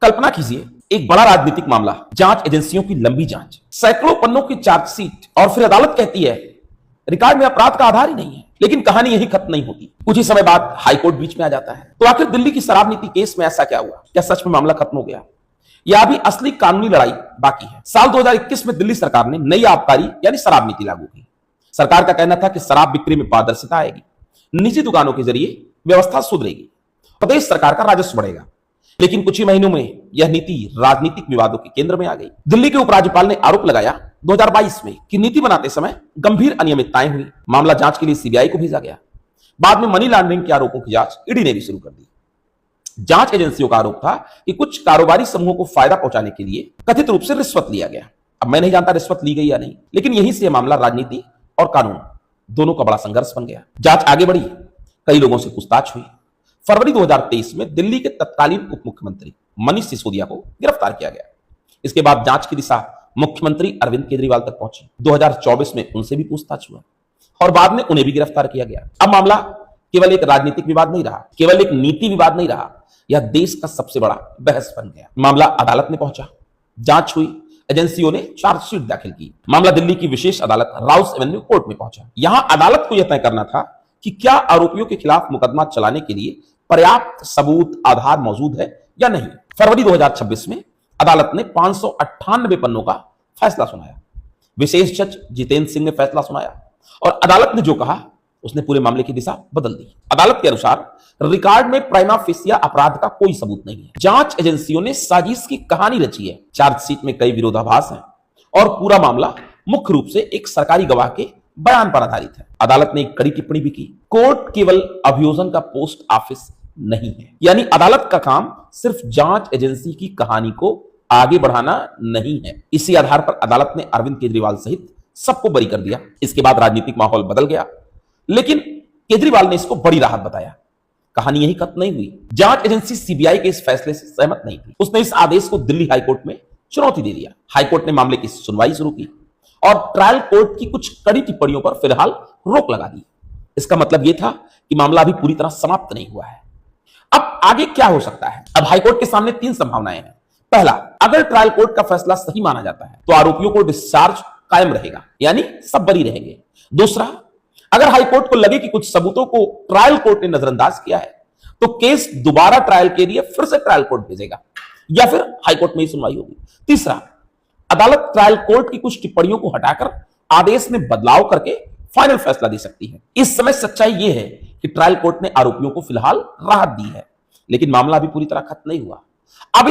कल्पना कीजिए, एक बड़ा राजनीतिक मामला, जांच एजेंसियों की लंबी जांच, सैकड़ों पन्नों की चार्जशीट, और फिर अदालत कहती है रिकॉर्ड में अपराध का आधार ही नहीं है। लेकिन कहानी यही खत्म नहीं होती। कुछ ही समय बाद हाईकोर्ट बीच में आ जाता है। तो आखिर दिल्ली की शराब नीति केस में ऐसा क्या हुआ? क्या सच में मामला खत्म हो गया या अभी असली कानूनी लड़ाई बाकी है? साल 2021 में दिल्ली सरकार ने नई आबकारी यानी शराब नीति लागू की। सरकार का कहना था कि शराब बिक्री में पारदर्शिता आएगी, निजी दुकानों के जरिए व्यवस्था सुधरेगी, प्रदेश सरकार का राजस्व बढ़ेगा। लेकिन कुछ ही महीनों में यह नीति राजनीतिक विवादों के केंद्र में आ गई। दिल्ली के उपराज्यपाल ने आरोप लगाया 2022 में कि नीति बनाते समय गंभीर अनियमितताएं हुई। मामला जांच के लिए सीबीआई को भेजा गया। बाद में मनी लॉन्ड्रिंग के आरोपों की जांच ईडी ने भी शुरू कर दी। जांच एजेंसियों का आरोप था कि कुछ कारोबारी समूहों को फायदा पहुंचाने के लिए कथित रूप से रिश्वत लिया गया। अब मैं नहीं जानता रिश्वत ली गई या नहीं, लेकिन यहीं से मामला राजनीति और कानून दोनों का बड़ा संघर्ष बन गया। जांच आगे बढ़ी, कई लोगों से पूछताछ हुई। फरवरी 2023 में दिल्ली के तत्कालीन उप मुख्यमंत्री मनीष सिसोदिया को गिरफ्तार किया गया। इसके बाद जांच की दिशा मुख्यमंत्री अरविंद केजरीवाल तक पहुंची। 2024 में उनसे भी पूछताछ हुआ और बाद में उन्हें भी गिरफ्तार किया गया। अब मामला केवल एक राजनीतिक विवाद नहीं रहा, केवल एक नीति विवाद नहीं रहा, यह देश का सबसे बड़ा बहस बन गया। मामला अदालत में पहुंचा, जांच हुई, एजेंसियों ने चार्जशीट दाखिल की। मामला दिल्ली की विशेष अदालत राउस एवेन्यू कोर्ट में पहुंचा। यहां अदालत को यह तय करना था कि क्या आरोपियों के खिलाफ मुकदमा चलाने के लिए पर्याप्त सबूत आधार मौजूद है या नहीं। फरवरी 2026 में अदालत ने 598 पन्नों का फैसला सुनाया। विशेष जज जितेंद्र सिंह ने फैसला सुनाया और अदालत ने जो कहा उसने पूरे मामले की दिशा बदल दी। अदालत के अनुसार रिकॉर्ड में प्राइमा फेसिया अपराध का कोई सबूत नहीं है। जांच एजेंसियों ने साजिश की कहानी रची है। चार्जशीट में कई विरोधाभास हैं और पूरा मामला मुख्य रूप से एक सरकारी गवाह के बयान पर आधारित है। अदालत ने एक कड़ी टिप्पणी भी की, कोर्ट केवल अभियोजन का पोस्ट ऑफिस नहीं है। यानी अदालत का काम सिर्फ जांच एजेंसी की कहानी को आगे बढ़ाना नहीं है। इसी आधार पर अदालत ने अरविंद केजरीवाल सहित सबको बरी कर दिया। इसके बाद राजनीतिक माहौल बदल गया, लेकिन केजरीवाल ने इसको बड़ी राहत बताया। कहानी यही खत्म नहीं हुई। जांच एजेंसी सीबीआई के इस फैसले से सहमत नहीं थी। उसने इस आदेश को दिल्ली हाईकोर्ट में चुनौती दे दिया। हाईकोर्ट ने मामले की सुनवाई शुरू की और ट्रायल कोर्ट की कुछ कड़ी टिप्पणियों पर फिलहाल रोक लगा दी। इसका मतलब यह था कि मामला अभी पूरी तरह समाप्त नहीं हुआ है। अब आगे क्या हो सकता है? अब हाईकोर्ट के सामने तीन संभावनाएं हैं। पहला, अगर ट्रायल कोर्ट का फैसला सही माना जाता है तो आरोपियों को डिस्चार्ज कायम रहेगा, यानी सब बरी रहेंगे। दूसरा, अगर हाईकोर्ट को लगे कि कुछ सबूतों को ट्रायल कोर्ट ने नजरअंदाज किया है तो केस दोबारा ट्रायल के लिए फिर से ट्रायल कोर्ट भेजेगा या फिर हाईकोर्ट में ही सुनवाई होगी। तीसरा, अदालत ट्रायल कोर्ट की कुछ टिप्पणियों को हटाकर आदेश में बदलाव करके फाइनल फैसला दे सकती है। इस समय सच्चाई यह है कि ट्रायल कोर्ट ने आरोपियों को फिलहाल राहत दी है, लेकिन मामला अभी पूरी तरह खत्म नहीं हुआ। अब